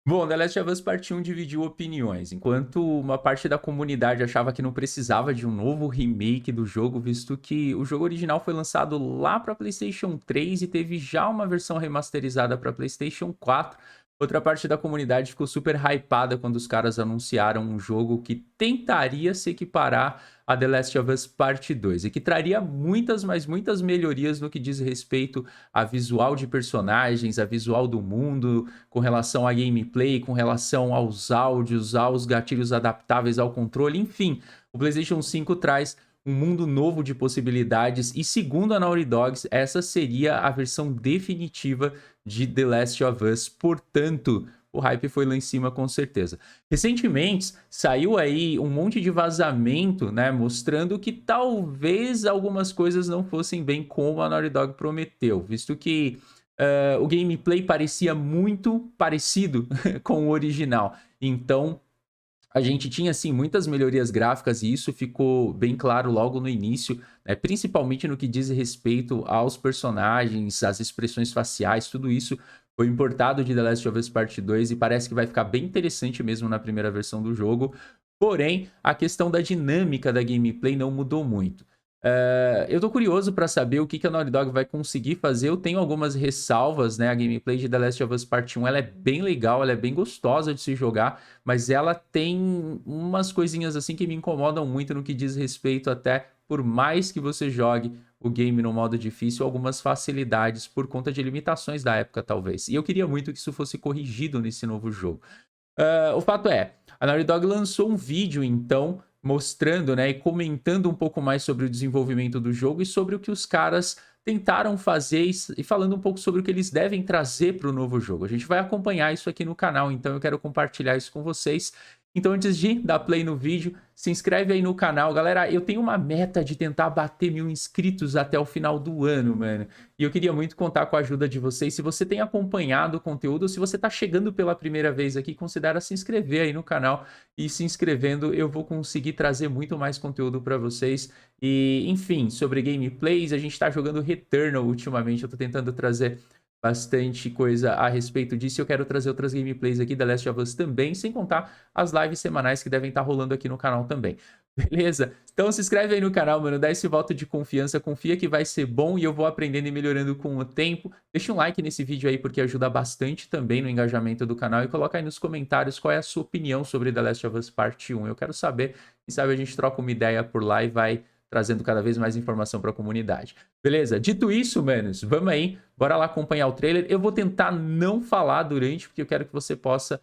Bom, The Last of Us Part 1 dividiu opiniões, enquanto uma parte da comunidade achava que não precisava de um novo remake do jogo, visto que o jogo original foi lançado lá para PlayStation 3 e teve já uma versão remasterizada para PlayStation 4. Outra parte da comunidade ficou super hypada quando os caras anunciaram um jogo que tentaria se equiparar a The Last of Us Part 2 e que traria muitas, mas muitas melhorias no que diz respeito a visual de personagens, a visual do mundo, com relação à gameplay, com relação aos áudios, aos gatilhos adaptáveis ao controle, enfim. O PlayStation 5 traz um mundo novo de possibilidades e, segundo a Naughty Dogs, essa seria a versão definitiva de The Last of Us. Portanto, o hype foi lá em cima com certeza. Recentemente, saiu aí um monte de vazamento, né, mostrando que talvez algumas coisas não fossem bem como a Naughty Dog prometeu, visto que o gameplay parecia muito parecido com o original. Então, a gente tinha, assim, muitas melhorias gráficas e isso ficou bem claro logo no início, né? Principalmente no que diz respeito aos personagens, às expressões faciais, tudo isso foi importado de The Last of Us Part 2 e parece que vai ficar bem interessante mesmo na primeira versão do jogo. Porém, a questão da dinâmica da gameplay não mudou muito. Eu tô curioso para saber o que a Naughty Dog vai conseguir fazer. Eu tenho algumas ressalvas, né? A gameplay de The Last of Us Part 1 ela é bem legal, ela é bem gostosa de se jogar, mas ela tem umas coisinhas assim que me incomodam muito no que diz respeito até, por mais que você jogue o game no modo difícil, algumas facilidades por conta de limitações da época, talvez. E eu queria muito que isso fosse corrigido nesse novo jogo. O fato é, a Naughty Dog lançou um vídeo, então, mostrando, né, e comentando um pouco mais sobre o desenvolvimento do jogo e sobre o que os caras tentaram fazer e falando um pouco sobre o que eles devem trazer para o novo jogo. A gente vai acompanhar isso aqui no canal, então eu quero compartilhar isso com vocês. Então, antes de dar play no vídeo, se inscreve aí no canal. Galera, eu tenho uma meta de tentar bater 1000 inscritos até o final do ano, mano. E eu queria muito contar com a ajuda de vocês. Se você tem acompanhado o conteúdo, ou se você tá chegando pela primeira vez aqui, considera se inscrever aí no canal. E se inscrevendo, eu vou conseguir trazer muito mais conteúdo para vocês. E, enfim, sobre gameplays, a gente tá jogando Returnal ultimamente. Eu tô tentando trazer bastante coisa a respeito disso. Eu quero trazer outras gameplays aqui da Last of Us também, sem contar as lives semanais que devem estar rolando aqui no canal também. Beleza? Então se inscreve aí no canal, mano, dá esse voto de confiança, confia que vai ser bom e eu vou aprendendo e melhorando com o tempo. Deixa um like nesse vídeo aí porque ajuda bastante também no engajamento do canal e coloca aí nos comentários qual é a sua opinião sobre The Last of Us Part 1. Eu quero saber, quem sabe a gente troca uma ideia por lá e vai trazendo cada vez mais informação para a comunidade. Beleza? Dito isso, manos, vamos aí, bora lá acompanhar o trailer. Eu vou tentar não falar durante, porque eu quero que você possa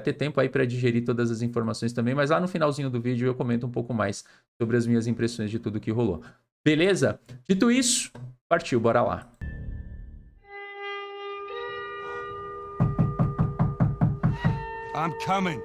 ter tempo aí para digerir todas as informações também, mas lá no finalzinho do vídeo eu comento um pouco mais sobre as minhas impressões de tudo que rolou. Beleza? Dito isso, partiu, bora lá. I'm coming.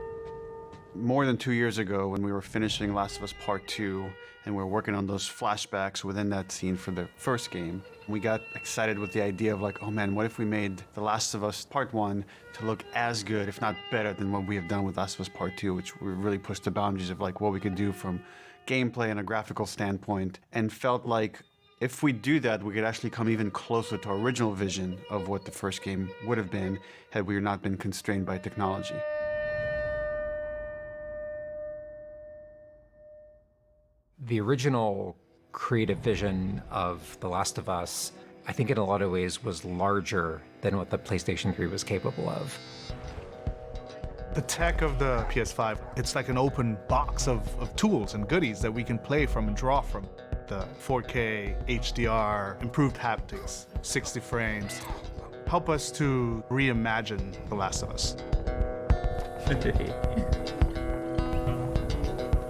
More than 2 years ago, when we were finishing Last of Us Part 2, and we were working on those flashbacks within that scene for the first game, we got excited with the idea of like, oh man, what if we made The Last of Us Part 1 to look as good, if not better, than what we have done with Last of Us Part 2, which we really pushed the boundaries of like what we could do from gameplay and a graphical standpoint, and felt like if we do that, we could actually come even closer to our original vision of what the first game would have been had we not been constrained by technology. The original creative vision of The Last of Us, I think in a lot of ways was larger than what the PlayStation 3 was capable of. The tech of the PS5, it's like an open box of tools and goodies that we can play from and draw from. The 4K, HDR, improved haptics, 60 frames, help us to reimagine The Last of Us.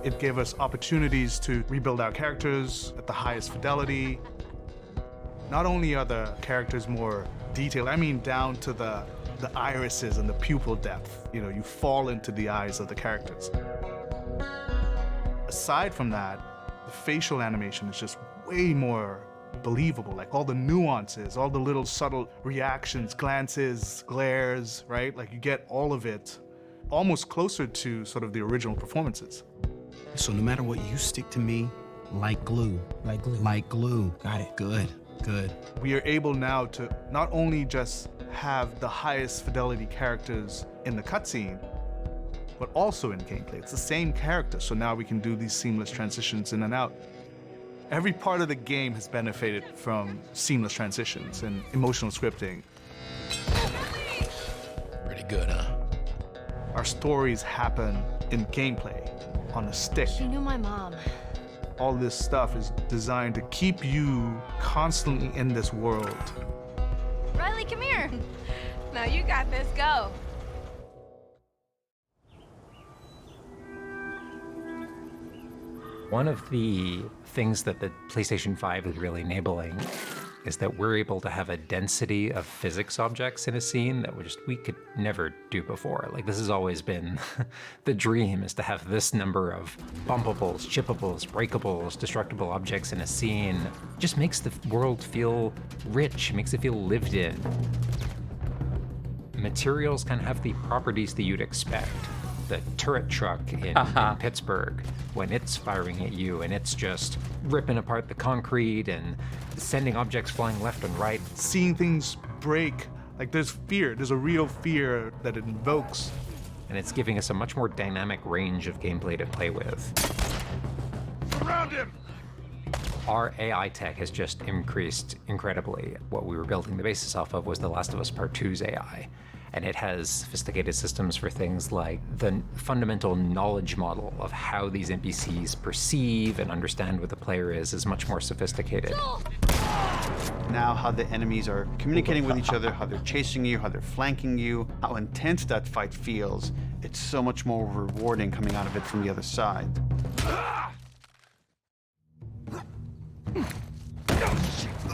It gave us opportunities to rebuild our characters at the highest fidelity. Not only are the characters more detailed, I mean down to the irises and the pupil depth. You know, you fall into the eyes of the characters. Aside from that, the facial animation is just way more believable. Like all the nuances, all the little subtle reactions, glances, glares, right? Like you get all of it almost closer to sort of the original performances. So no matter what, you stick to me like glue. Like glue. Like glue. Got it. Good. Good. We are able now to not only just have the highest fidelity characters in the cutscene, but also in gameplay. It's the same character, so now we can do these seamless transitions in and out. Every part of the game has benefited from seamless transitions and emotional scripting. Pretty good, huh? Our stories happen in gameplay, on a stick. She knew my mom. All this stuff is designed to keep you constantly in this world. Riley, come here. Now you got this, go. One of the things that the PlayStation 5 is really enabling is that we're able to have a density of physics objects in a scene that we could never do before. Like, this has always been the dream, is to have this number of bumpables, chippables, breakables, destructible objects in a scene. It just makes the world feel rich, makes it feel lived in. Materials can have the properties that you'd expect. The turret truck in Pittsburgh, when it's firing at you and it's just ripping apart the concrete and sending objects flying left and right. Seeing things break, like there's fear, there's a real fear that it invokes. And it's giving us a much more dynamic range of gameplay to play with. Surround him! Our AI tech has just increased incredibly. What we were building the basis off of was The Last of Us Part 2's AI. And it has sophisticated systems for things like the fundamental knowledge model of how these NPCs perceive and understand what the player is much more sophisticated. Now how the enemies are communicating with each other, how they're chasing you, how they're flanking you, how intense that fight feels. It's so much more rewarding coming out of it from the other side.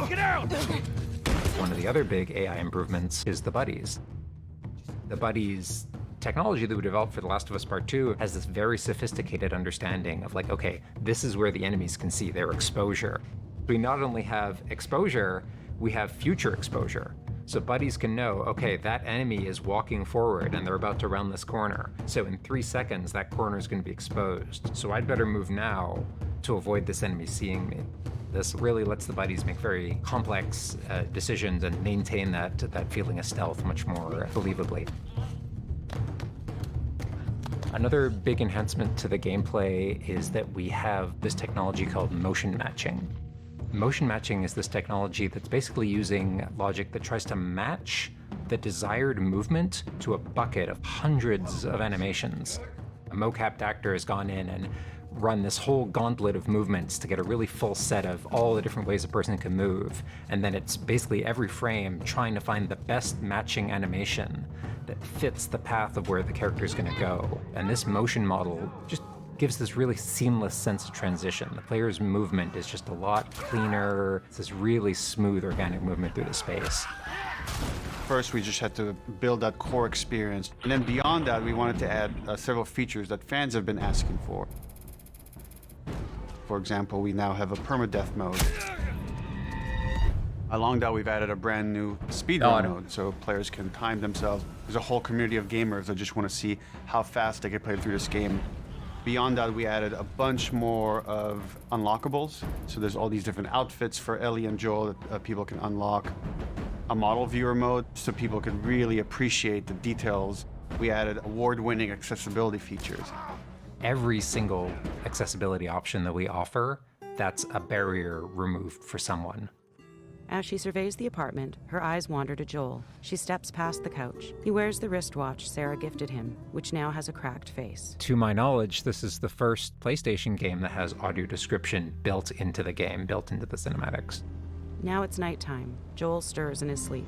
Get out! One of the other big AI improvements is the buddies. The buddies technology that we developed for The Last of Us Part 2 has this very sophisticated understanding of like, okay, this is where the enemies can see their exposure. We not only have exposure, we have future exposure. So buddies can know, okay, that enemy is walking forward and they're about to round this corner. So in 3 seconds, that corner is going to be exposed. So I'd better move now to avoid this enemy seeing me. This really lets the buddies make very complex decisions and maintain that feeling of stealth much more believably. Another big enhancement to the gameplay is that we have this technology called motion matching. Motion matching is this technology that's basically using logic that tries to match the desired movement to a bucket of hundreds of animations. A mocapped actor has gone in and run this whole gauntlet of movements to get a really full set of all the different ways a person can move. And then it's basically every frame trying to find the best matching animation that fits the path of where the character is going to go. And this motion model just gives this really seamless sense of transition. The player's movement is just a lot cleaner. It's this really smooth, organic movement through the space. First, we just had to build that core experience. And then beyond that, we wanted to add several features that fans have been asking for. For example, we now have a permadeath mode. Along that, we've added a brand new speedrun mode, so players can time themselves. There's a whole community of gamers that just want to see how fast they can play through this game. Beyond that, we added a bunch more of unlockables. So there's all these different outfits for Ellie and Joel that people can unlock. A model viewer mode, so people can really appreciate the details. We added award-winning accessibility features. Every single accessibility option that we offer, that's a barrier removed for someone. As she surveys the apartment, her eyes wander to Joel. She steps past the couch. He wears the wristwatch Sarah gifted him, which now has a cracked face. To my knowledge, this is the first PlayStation game that has audio description built into the game, built into the cinematics. Now it's nighttime. Joel stirs in his sleep.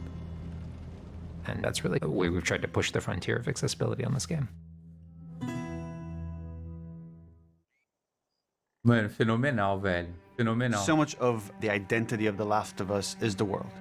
And that's really the way we've tried to push the frontier of accessibility on this game. Mano, fenomenal, velho. Fenomenal. So much of the identity of The Last of Us is the world.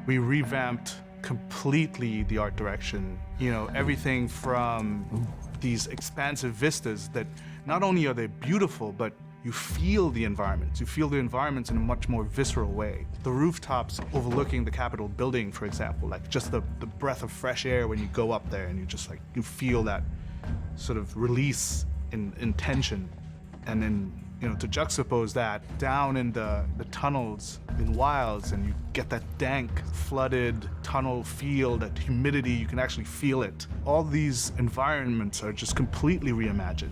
We revamped completely the art direction. You know, everything from these expansive vistas that not only are they beautiful, but you feel the environments. You feel the environments in a much more visceral way. The rooftops overlooking the Capitol building, for example, like just the breath of fresh air when you go up there and you just like, you feel that sort of release in tension. And then You know, to juxtapose that down in the tunnels in Wilds, and you get that dank, flooded tunnel feel, that humidity, you can actually feel it. All these environments are just completely reimagined.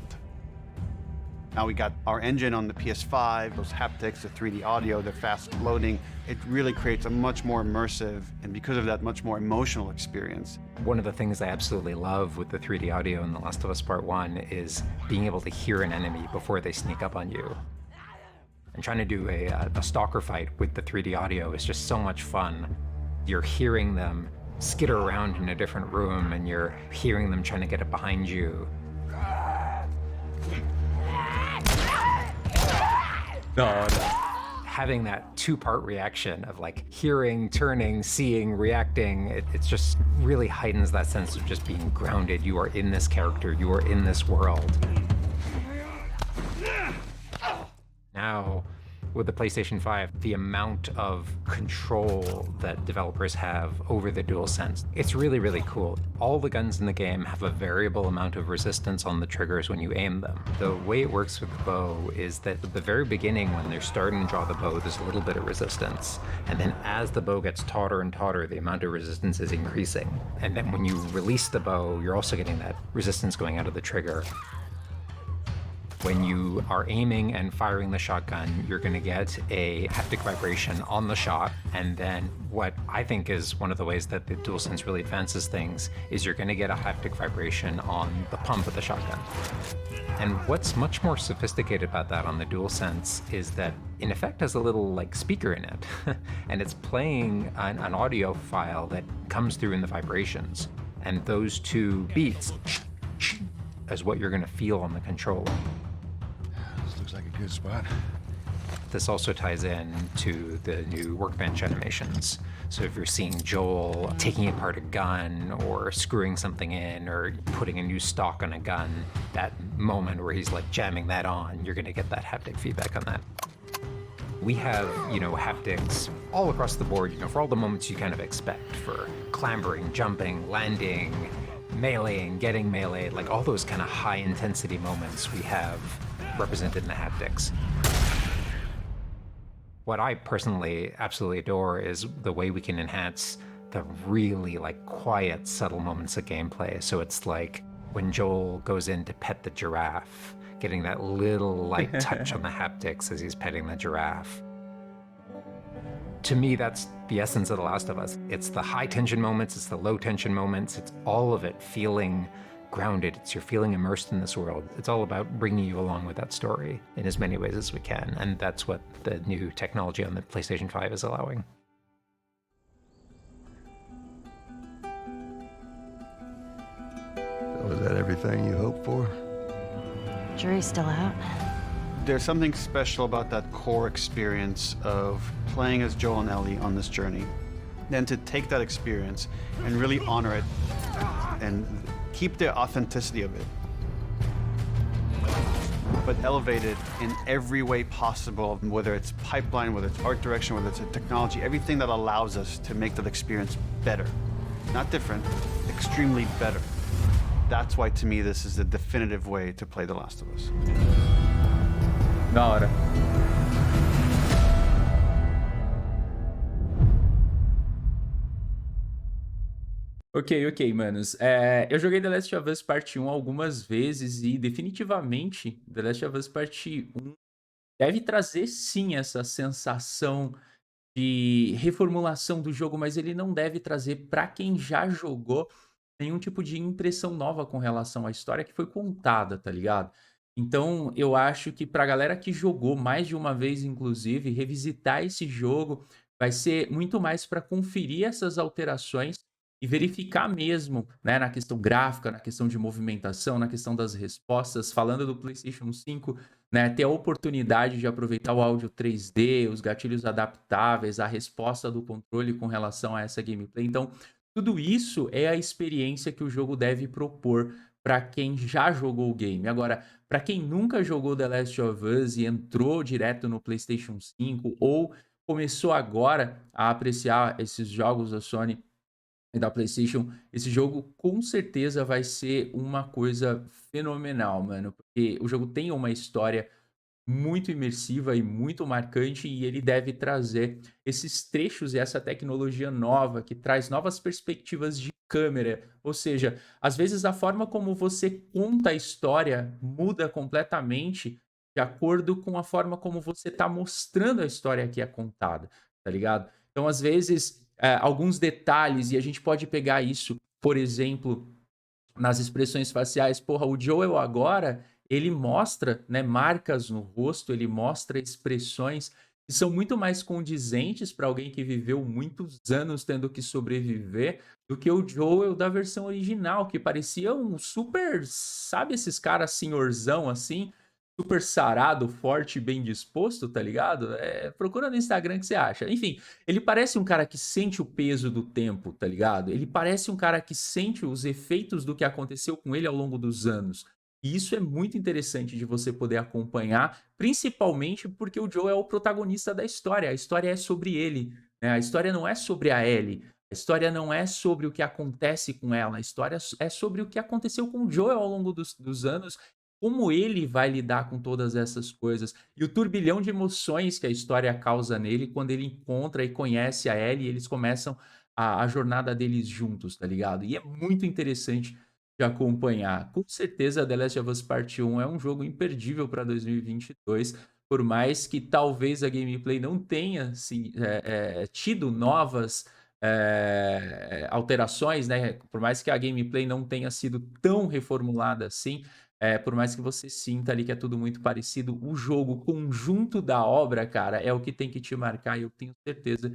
Now we got our engine on the PS5, those haptics, the 3D audio, the fast loading. It really creates a much more immersive, and because of that, much more emotional experience. One of the things I absolutely love with the 3D audio in The Last of Us Part 1 is being able to hear an enemy before they sneak up on you. And trying to do a stalker fight with the 3D audio is just so much fun. You're hearing them skitter around in a different room, and you're hearing them trying to get it behind you. No. Having that two-part reaction of like hearing, turning, seeing, reacting, it just really heightens that sense of just being grounded. You are in this character, you are in this world. Now, with the PlayStation 5, the amount of control that developers have over the DualSense, it's really, really cool. All the guns in the game have a variable amount of resistance on the triggers when you aim them. The way it works with the bow is that at the very beginning, when they're starting to draw the bow, there's a little bit of resistance. And then as the bow gets tauter and tauter, the amount of resistance is increasing. And then when you release the bow, you're also getting that resistance going out of the trigger. When you are aiming and firing the shotgun, you're going to get a haptic vibration on the shot. And then what I think is one of the ways that the DualSense really advances things is you're going to get a haptic vibration on the pump of the shotgun. And what's much more sophisticated about that on the DualSense is that in effect has a little like speaker in it. And it's playing an audio file that comes through in the vibrations. And those two beats is what you're going to feel on the controller. This looks like a good spot. This also ties in to the new workbench animations. So if you're seeing Joel taking apart a gun or screwing something in or putting a new stock on a gun, that moment where he's like jamming that on, you're gonna get that haptic feedback on that. We have, haptics all across the board, for all the moments you kind of expect, for clambering, jumping, landing, meleeing, getting meleeed, like all those kind of high intensity moments we have represented in the haptics. What I personally absolutely adore is the way we can enhance the really like quiet, subtle moments of gameplay. So it's like when Joel goes in to pet the giraffe, getting that little light touch on the haptics as he's petting the giraffe. To me, that's the essence of The Last of Us. It's the high tension moments, it's the low tension moments, it's all of it feeling grounded. You're feeling immersed in this world. It's all about bringing you along with that story in as many ways as we can. And that's what the new technology on the PlayStation 5 is allowing. Was that everything you hoped for? Jury's still out. There's something special about that core experience of playing as Joel and Ellie on this journey. Then to take that experience and really honor it and keep the authenticity of it, but elevate it in every way possible, whether it's pipeline, whether it's art direction, whether it's a technology, everything that allows us to make that experience better. Not different, extremely better. That's why, to me, this is the definitive way to play The Last of Us. Da hora. Ok, manos. Eu joguei The Last of Us Part 1 algumas vezes e definitivamente The Last of Us Part 1 deve trazer sim essa sensação de reformulação do jogo, mas ele não deve trazer para quem já jogou nenhum tipo de impressão nova com relação à história que foi contada, tá ligado? Então, eu acho que pra galera que jogou mais de uma vez, inclusive, revisitar esse jogo vai ser muito mais para conferir essas alterações e verificar mesmo, né, na questão gráfica, na questão de movimentação, na questão das respostas. Falando do PlayStation 5, né, ter a oportunidade de aproveitar o áudio 3D, os gatilhos adaptáveis, a resposta do controle com relação a essa gameplay. Então, tudo isso é a experiência que o jogo deve propor para quem já jogou o game. Agora, para quem nunca jogou The Last of Us e entrou direto no PlayStation 5 ou começou agora a apreciar esses jogos da Sony e da PlayStation, esse jogo com certeza vai ser uma coisa fenomenal, mano, porque o jogo tem uma história muito imersiva e muito marcante, e ele deve trazer esses trechos e essa tecnologia nova que traz novas perspectivas de câmera. Ou seja, às vezes a forma como você conta a história muda completamente de acordo com a forma como você está mostrando a história que é contada, tá ligado? Então, às vezes, alguns detalhes, e a gente pode pegar isso, por exemplo, nas expressões faciais. Porra, o Joel agora, ele mostra, né, marcas no rosto, ele mostra expressões que são muito mais condizentes para alguém que viveu muitos anos tendo que sobreviver do que o Joel da versão original, que parecia um super, sabe esses caras senhorzão assim, super sarado, forte, bem disposto, tá ligado? Procura no Instagram que você acha. Enfim, ele parece um cara que sente o peso do tempo, tá ligado? Ele parece um cara que sente os efeitos do que aconteceu com ele ao longo dos anos. E isso é muito interessante de você poder acompanhar, principalmente porque o Joe é o protagonista da história. A história é sobre ele, né? A história não é sobre a Ellie. A história não é sobre o que acontece com ela. A história é sobre o que aconteceu com o Joel ao longo dos anos, como ele vai lidar com todas essas coisas e o turbilhão de emoções que a história causa nele quando ele encontra e conhece a Ellie e eles começam a jornada deles juntos, tá ligado? E é muito interessante de acompanhar. Com certeza, The Last of Us Part 1 é um jogo imperdível para 2022, por mais que talvez a gameplay não tenha assim, tido novas alterações, né? Por mais que a gameplay não tenha sido tão reformulada assim, por mais que você sinta ali que é tudo muito parecido, o jogo, o conjunto da obra, cara, é o que tem que te marcar e eu tenho certeza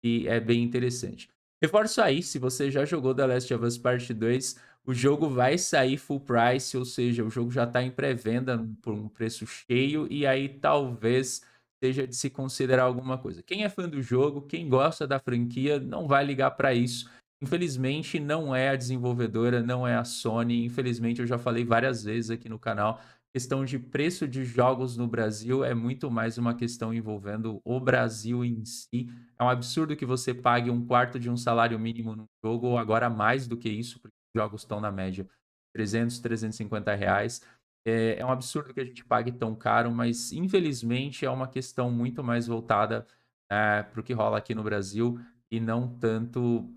que é bem interessante. Reforço aí, se você já jogou The Last of Us Part 2, o jogo vai sair full price, ou seja, o jogo já está em pré-venda por um preço cheio e aí talvez seja de se considerar alguma coisa. Quem é fã do jogo, quem gosta da franquia, não vai ligar para isso. Infelizmente, não é a desenvolvedora, não é a Sony. Infelizmente, eu já falei várias vezes aqui no canal. Questão de preço de jogos no Brasil é muito mais uma questão envolvendo o Brasil em si. É um absurdo que você pague um quarto de um salário mínimo no jogo, ou agora mais do que isso, porque os jogos estão na média 300, 350 reais. É um absurdo que a gente pague tão caro, mas infelizmente é uma questão muito mais voltada para o que rola aqui no Brasil e não tanto,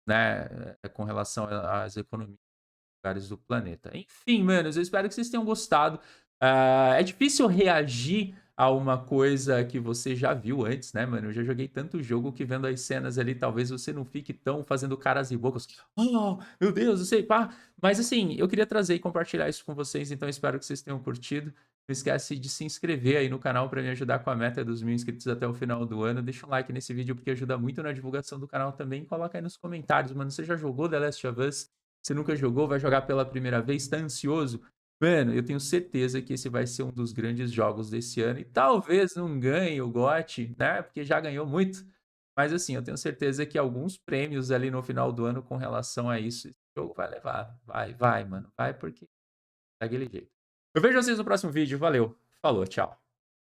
né, com relação às economias dos lugares do planeta. Enfim, manos, eu espero que vocês tenham gostado. É difícil reagir a uma coisa que você já viu antes, né, mano? Eu já joguei tanto jogo que vendo as cenas ali, talvez você não fique tão fazendo caras e bocas. Oh, meu Deus, eu sei, pá. Mas assim, eu queria trazer e compartilhar isso com vocês, então espero que vocês tenham curtido. Não esquece de se inscrever aí no canal para me ajudar com a meta dos 1000 inscritos até o final do ano. Deixa um like nesse vídeo porque ajuda muito na divulgação do canal também. Coloca aí nos comentários, mano, você já jogou The Last of Us? Você nunca jogou, vai jogar pela primeira vez, tá ansioso? Mano, eu tenho certeza que esse vai ser um dos grandes jogos desse ano e talvez não ganhe o GOT, né? Porque já ganhou muito. Mas assim, eu tenho certeza que alguns prêmios ali no final do ano com relação a isso, esse jogo vai levar. Vai, mano. Vai porque é daquele jeito. Eu vejo vocês no próximo vídeo. Valeu. Falou, tchau.